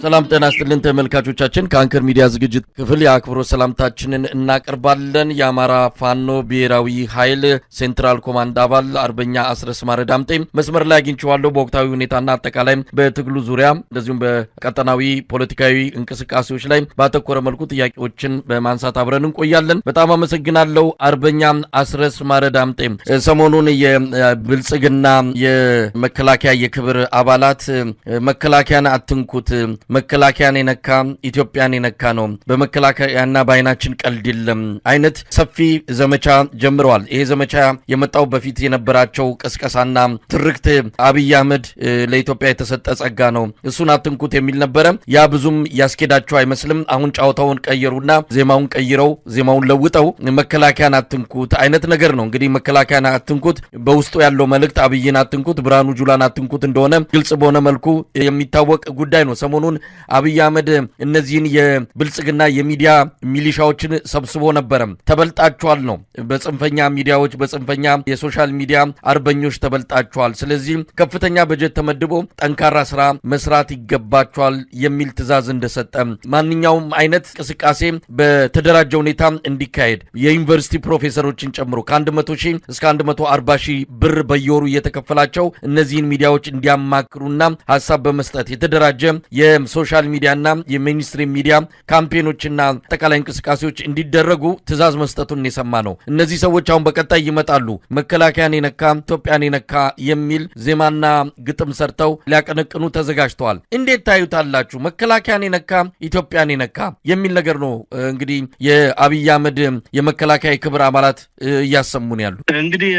ሰላም ጤና ይስጥልን ተመልካቾቻችን ከአንከር ሚዲያ ዝግጅት ክፍል የአክብሮት ሰላምታችንን እናቀርባለን። የአማራ ፋኖ ብሔራዊ ኃይል ሴንትራል ኮማንድ አባል አርበኛ አስረስ ማረ ዳምጤ መስመር ላይ አግኝቼዋለሁ። በወቅታዊ ሁኔታና አጠቃላይ በትግሉ ዙሪያ እንደዚሁም በቀጠናዊ ፖለቲካዊ እንቅስቃሴዎች ላይ ባተኮረ መልኩ ጥያቄዎችን በማንሳት አብረን እንቆያለን። በጣም አመሰግናለሁ አርበኛ አስረስ ማረ ዳምጤ። ሰሞኑን የብልጽግና የመከላከያ የክብር አባላት መከላከያን አትንኩት መከላከያን የነካ ኢትዮጵያን የነካ ነው በመከላከያና ባይናችን ቀልድ የለም አይነት ሰፊ ዘመቻ ጀምረዋል። ይሄ ዘመቻ የመጣው በፊት የነበራቸው ቅስቀሳና ትርክት አብይ አህመድ ለኢትዮጵያ የተሰጠ ጸጋ ነው እሱን አትንኩት የሚል ነበረ። ያ ብዙም ያስኬዳቸው አይመስልም። አሁን ጫውታውን ቀየሩና ዜማውን ቀይረው ዜማውን ለውጠው መከላከያን አትንኩት አይነት ነገር ነው። እንግዲህ መከላከያን አትንኩት በውስጡ ያለው መልእክት አብይን አትንኩት ብርሃኑ ጁላን አትንኩት እንደሆነ ግልጽ በሆነ መልኩ የሚታወቅ ጉዳይ ነው። ሰሞኑን አብይ አህመድ እነዚህን የብልጽግና የሚዲያ ሚሊሻዎችን ሰብስቦ ነበር። ተበልጣቸዋል ነው በጽንፈኛ ሚዲያዎች በጽንፈኛ የሶሻል ሚዲያ አርበኞች ተበልጣቸዋል። ስለዚህ ከፍተኛ በጀት ተመድቦ ጠንካራ ስራ መስራት ይገባቸዋል የሚል ትዕዛዝ እንደሰጠ ማንኛውም አይነት እንቅስቃሴ በተደራጀ ሁኔታ እንዲካሄድ የዩኒቨርሲቲ ፕሮፌሰሮችን ጨምሮ ከ100,000 እስከ 140,000 ብር በየወሩ እየተከፈላቸው እነዚህን ሚዲያዎች እንዲያማክሩና ሐሳብ በመስጠት የተደራጀ የሶሻል ሚዲያና የሜንስትሪም ሚዲያ ካምፔኖችና አጠቃላይ እንቅስቃሴዎች እንዲደረጉ ትዕዛዝ መስጠቱን የሰማ ነው። እነዚህ ሰዎች አሁን በቀጣይ ይመጣሉ። መከላከያን የነካ ኢትዮጵያን የነካ የሚል ዜማና ግጥም ሰርተው ሊያቀነቅኑ ተዘጋጅተዋል። እንዴት ታዩታላችሁ? መከላከያን የነካ ኢትዮጵያን የነካ የሚል ነገር ነው እንግዲህ የአብይ አህመድ የመከላከያ ክብር አባላት እያሰሙን ያሉ። እንግዲህ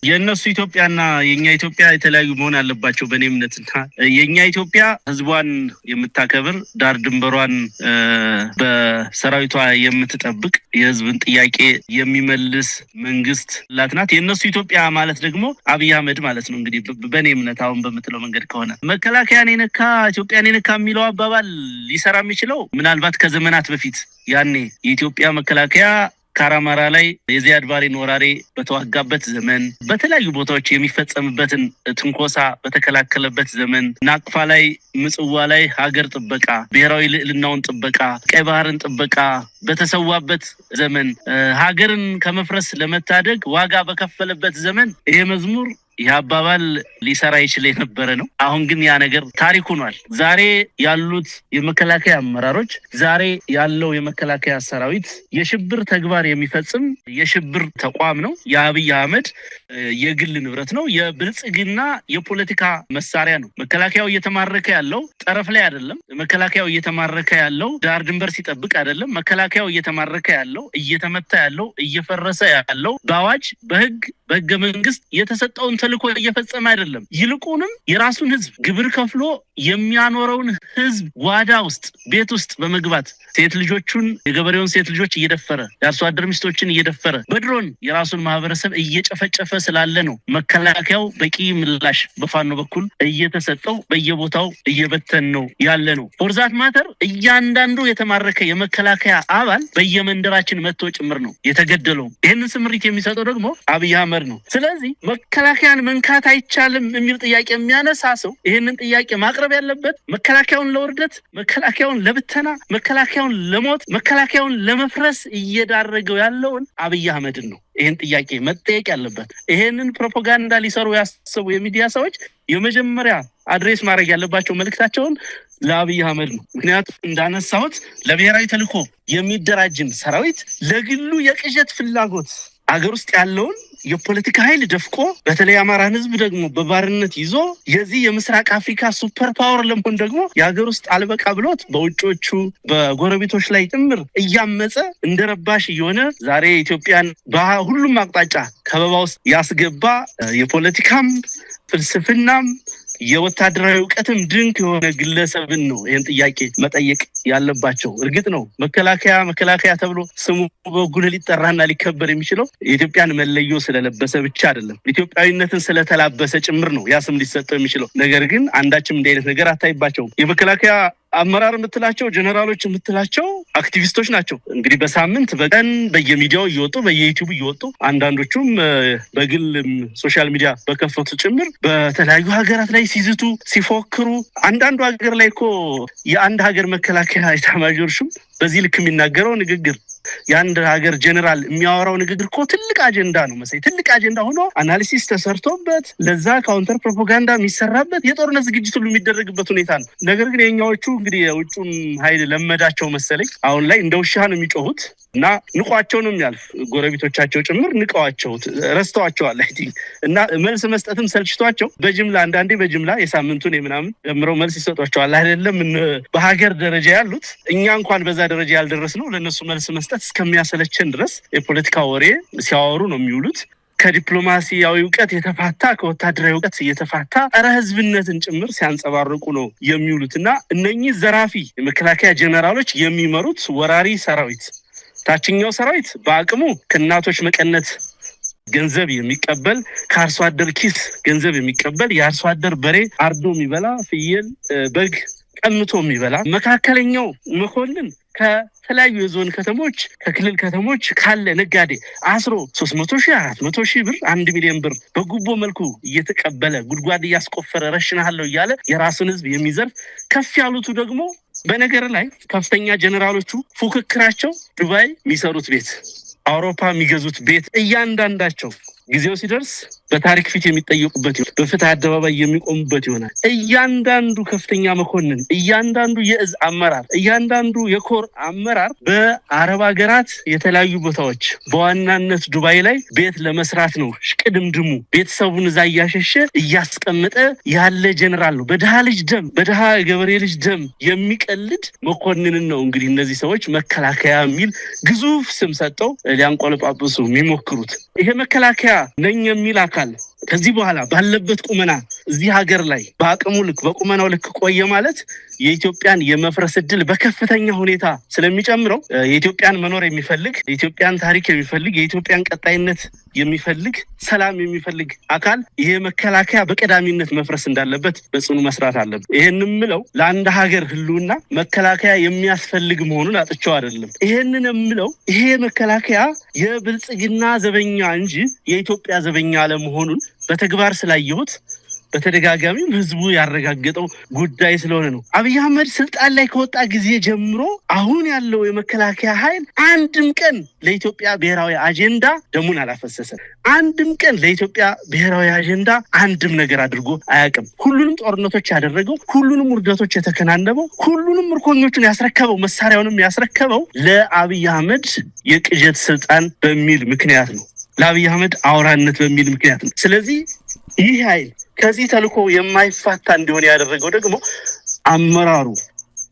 የነሱ ኢትዮጵያና የኛ ኢትዮጵያ የተለያዩ መሆን አለባቸው በእኔ እምነትና የኛ ኢትዮጵያ ህዝቧን የምታከብር ዳር ድንበሯን በሰራዊቷ የምትጠብቅ የህዝብን ጥያቄ የሚመልስ መንግስት ላትናት። የነሱ ኢትዮጵያ ማለት ደግሞ አብይ አህመድ ማለት ነው። እንግዲህ በእኔ እምነት አሁን በምትለው መንገድ ከሆነ መከላከያን የነካ ኢትዮጵያን የነካ የሚለው አባባል ሊሰራ የሚችለው ምናልባት ከዘመናት በፊት ያኔ የኢትዮጵያ መከላከያ ካራማራ ላይ የዚያድ ባሬን ወራሪ በተዋጋበት ዘመን በተለያዩ ቦታዎች የሚፈጸምበትን ትንኮሳ በተከላከለበት ዘመን ናቅፋ ላይ ምጽዋ ላይ ሀገር ጥበቃ ብሔራዊ ልዕልናውን ጥበቃ ቀይ ባህርን ጥበቃ በተሰዋበት ዘመን ሀገርን ከመፍረስ ለመታደግ ዋጋ በከፈለበት ዘመን ይሄ መዝሙር ያባባል ሊሰራ ይችላል የነበረ ነው። አሁን ግን ያ ነገር ታሪክ ሆኗል። ዛሬ ያሉት የመከላከያ አመራሮች ዛሬ ያለው የመከላከያ ሰራዊት የሽብር ተግባር የሚፈጽም የሽብር ተቋም ነው። የአብይ አህመድ የግል ንብረት ነው። የብልጽግና የፖለቲካ መሳሪያ ነው። መከላከያው እየተማረከ ያለው ጠረፍ ላይ አይደለም። መከላከያው እየተማረከ ያለው ዳር ድንበር ሲጠብቅ አይደለም። መከላከያው እየተማረከ ያለው እየተመታ ያለው እየፈረሰ ያለው በአዋጅ በህገ መንግስት የተሰጠውን ተልኮ እየፈጸመ አይደለም። ይልቁንም የራሱን ህዝብ ግብር ከፍሎ የሚያኖረውን ህዝብ ዋዳ ውስጥ ቤት ውስጥ በመግባት ሴት ልጆቹን የገበሬውን ሴት ልጆች እየደፈረ የአርሶ አደር ሚስቶችን እየደፈረ በድሮን የራሱን ማህበረሰብ እየጨፈጨፈ ስላለ ነው መከላከያው በቂ ምላሽ በፋኖ በኩል እየተሰጠው በየቦታው እየበተን ነው ያለ ነው። ፎርዛት ማተር እያንዳንዱ የተማረከ የመከላከያ አባል በየመንደራችን መጥቶ ጭምር ነው የተገደለው። ይሄንን ስምሪት የሚሰጠው ደግሞ አብይ አህመድ ነው። ስለዚህ መከላከያን መንካት አይቻልም የሚል ጥያቄ የሚያነሳ ሰው ይሄንን ጥያቄ ማቅረብ ያለበት መከላከያውን ለውርደት መከላከያውን ለብተና መከላከያውን ለሞት መከላከያውን ለመፍረስ እየዳረገው ያለውን አብይ አህመድን ነው። ይሄን ጥያቄ መጠየቅ ያለበት ይሄንን ፕሮፓጋንዳ ሊሰሩ ያሰቡ የሚዲያ ሰዎች የመጀመሪያ አድሬስ ማድረግ ያለባቸው መልእክታቸውን ለአብይ አህመድ ነው። ምክንያቱም እንዳነሳሁት ለብሔራዊ ተልዕኮ የሚደራጅን ሰራዊት ለግሉ የቅዠት ፍላጎት አገር ውስጥ ያለውን የፖለቲካ ኃይል ደፍቆ በተለይ አማራን ህዝብ ደግሞ በባርነት ይዞ የዚህ የምስራቅ አፍሪካ ሱፐር ፓወር ለመሆን ደግሞ የሀገር ውስጥ አልበቃ ብሎት በውጮቹ በጎረቤቶች ላይ ጥምር እያመጸ እንደረባሽ የሆነ ዛሬ ኢትዮጵያን በሁሉም አቅጣጫ ከበባ ውስጥ ያስገባ የፖለቲካም ፍልስፍናም የወታደራዊ ዕውቀትም ድንቅ የሆነ ግለሰብን ነው ይሄን ጥያቄ መጠየቅ ያለባቸው። እርግጥ ነው መከላከያ ተብሎ ስሙ በጉልህ ሊጠራና ሊከበር የሚችለው የኢትዮጵያን መለዮ ስለለበሰ ብቻ አይደለም፣ ኢትዮጵያዊነትን ስለተላበሰ ጭምር ነው ያ ስም ሊሰጠው የሚችለው። ነገር ግን አንዳችም እንደ አይነት ነገር አታይባቸው። የመከላከያ አመራር የምትላቸው ጀነራሎች የምትላቸው አክቲቪስቶች ናቸው። እንግዲህ በሳምንት በቀን በየሚዲያው እየወጡ በየዩቲዩብ እየወጡ አንዳንዶቹም በግል ሶሻል ሚዲያ በከፈቱ ጭምር በተለያዩ ሀገራት ላይ ሲዝቱ ሲፎክሩ አንዳንዱ ሀገር ላይ እኮ የአንድ ሀገር መከላከያ ኤታማዦር ሹም በዚህ ልክ የሚናገረው ንግግር የአንድ ሀገር ጀነራል የሚያወራው ንግግር እኮ ትልቅ አጀንዳ ነው መሰለኝ። ትልቅ አጀንዳ ሆኖ አናሊሲስ ተሰርቶበት ለዛ ካውንተር ፕሮፓጋንዳ የሚሰራበት የጦርነት ዝግጅት ሁሉ የሚደረግበት ሁኔታ ነው። ነገር ግን የኛዎቹ እንግዲህ የውጭም ኃይል ለመዳቸው መሰለኝ አሁን ላይ እንደ ውሻ ነው የሚጮሁት እና ንቋቸው ነው የሚያልፍ ጎረቤቶቻቸው ጭምር ንቀዋቸው ረስተዋቸዋል አይ ቲንክ እና መልስ መስጠትም ሰልችቷቸው በጅምላ አንዳንዴ በጅምላ የሳምንቱን የምናምን ጀምረው መልስ ይሰጧቸዋል አይደለም። በሀገር ደረጃ ያሉት እኛ እንኳን በዛ ደረጃ ያልደረስነው ለነሱ መልስ መስጠት እስከሚያሰለቸን ድረስ የፖለቲካ ወሬ ሲያወሩ ነው የሚውሉት። ከዲፕሎማሲያዊ ዕውቀት የተፋታ ከወታደራዊ ዕውቀት የተፋታ ጸረ ህዝብነትን ጭምር ሲያንጸባርቁ ነው የሚውሉትና እነኚህ ዘራፊ የመከላከያ ጀነራሎች የሚመሩት ወራሪ ሰራዊት ታችኛው ሰራዊት በአቅሙ ከእናቶች መቀነት ገንዘብ የሚቀበል ከአርሶ አደር ኪስ ገንዘብ የሚቀበል የአርሶ አደር በሬ አርዶ የሚበላ ፍየል በግ ቀምቶ የሚበላ መካከለኛው መኮንን ከተለያዩ የዞን ከተሞች ከክልል ከተሞች ካለ ነጋዴ አስሮ 300,000 400,000 ብር 1 ሚሊዮን ብር በጉቦ መልኩ እየተቀበለ ጉድጓድ እያስቆፈረ ረሽናለሁ እያለ የራሱን ህዝብ የሚዘርፍ ከፍ ያሉት ደግሞ በነገር ላይ ከፍተኛ ጀነራሎቹ ፉክክራቸው ዱባይ የሚሰሩት ቤት አውሮፓ የሚገዙት ቤት እያንዳንዳቸው ጊዜው ሲደርስ በታሪክ ፊት የሚጠየቁበት ይሆናል። በፍትህ አደባባይ የሚቆሙበት ይሆናል። እያንዳንዱ ከፍተኛ መኮንን እያንዳንዱ የእዝ አመራር እያንዳንዱ የኮር አመራር በአረብ ሀገራት የተለያዩ ቦታዎች በዋናነት ዱባይ ላይ ቤት ለመስራት ነው ሽቅድምድሙ ቤተሰቡን እዛ እያሸሸ እያስቀመጠ ያለ ጀነራል ነው። በደሃ ልጅ ደም በደሃ ገበሬ ልጅ ደም የሚቀልድ መኮንንን ነው እንግዲህ እነዚህ ሰዎች መከላከያ የሚል ግዙፍ ስም ሰጠው ሊያንቆለጳጵሱ የሚሞክሩት። ይሄ መከላከያ ነኝ የሚል አካል ከዚህ በኋላ ባለበት ቁመና እዚህ ሀገር ላይ በአቅሙ ልክ በቁመናው ልክ ቆየ ማለት የኢትዮጵያን የመፍረስ ዕድል በከፍተኛ ሁኔታ ስለሚጨምረው የኢትዮጵያን መኖር የሚፈልግ የኢትዮጵያን ታሪክ የሚፈልግ የኢትዮጵያን ቀጣይነት የሚፈልግ ሰላም የሚፈልግ አካል ይሄ መከላከያ በቀዳሚነት መፍረስ እንዳለበት በጽኑ መስራት አለበት። ይሄንን ምለው ለአንድ ሀገር ህልውና መከላከያ የሚያስፈልግ መሆኑን አጥቻው አይደለም። ይሄንን ምለው ይሄ መከላከያ የብልጽግና ዘበኛ እንጂ የኢትዮጵያ ዘበኛ አለመሆኑን በተግባር ስላየሁት በተደጋጋሚ ህዝቡ ያረጋገጠው ጉዳይ ስለሆነ ነው። አብይ አህመድ ስልጣን ላይ ከወጣ ጊዜ ጀምሮ አሁን ያለው የመከላከያ ኃይል አንድም ቀን ለኢትዮጵያ ብሔራዊ አጀንዳ ደሙን አላፈሰሰም። አንድም ቀን ለኢትዮጵያ ብሔራዊ አጀንዳ አንድም ነገር አድርጎ አያውቅም። ሁሉንም ጦርነቶች ያደረገው ሁሉንም ውርደቶች የተከናነበው ሁሉንም ምርኮኞቹን ያስረከበው መሳሪያውንም ያስረከበው ለአብይ አህመድ የቅጀት ስልጣን በሚል ምክንያት ነው። ለአብይ አህመድ አውራነት በሚል ምክንያት ነው። ስለዚህ ይህ ኃይል ከዚህ ተልኮ የማይፋታ እንዲሆን ያደረገው ደግሞ አመራሩ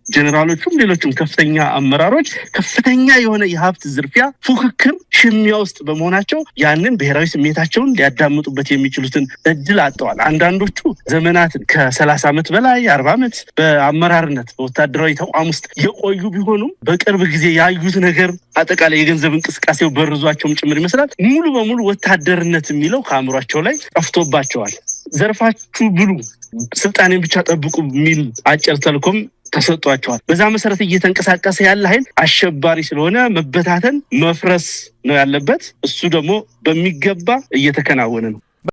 ጀነራሎቹም ሌሎችም ከፍተኛ አመራሮች ከፍተኛ የሆነ የሀብት ዝርፊያ ፉክክር ሽሚያ ውስጥ በመሆናቸው ያንን ብሔራዊ ስሜታቸውን ሊያዳምጡበት የሚችሉትን እድል አጥተዋል። አንዳንዶቹ ዘመናትን ከ30 ዓመት በላይ 40 ዓመት በአመራርነት በወታደራዊ ተቋም ውስጥ የቆዩ ቢሆኑም በቅርብ ጊዜ ያዩት ነገር አጠቃላይ የገንዘብ እንቅስቃሴው በርዟቸውም ጭምር ይመስላል ሙሉ በሙሉ ወታደርነት የሚለው ከአእምሯቸው ላይ ጠፍቶባቸዋል። ዘርፋችሁ ብሉ ስልጣኔን ብቻ ጠብቁ የሚል አጭር ተልኮም ተሰጥቷቸዋል። በዛ መሰረት እየተንቀሳቀሰ ያለ ኃይል አሸባሪ ስለሆነ መበታተን መፍረስ ነው ያለበት። እሱ ደግሞ በሚገባ እየተከናወነ ነው።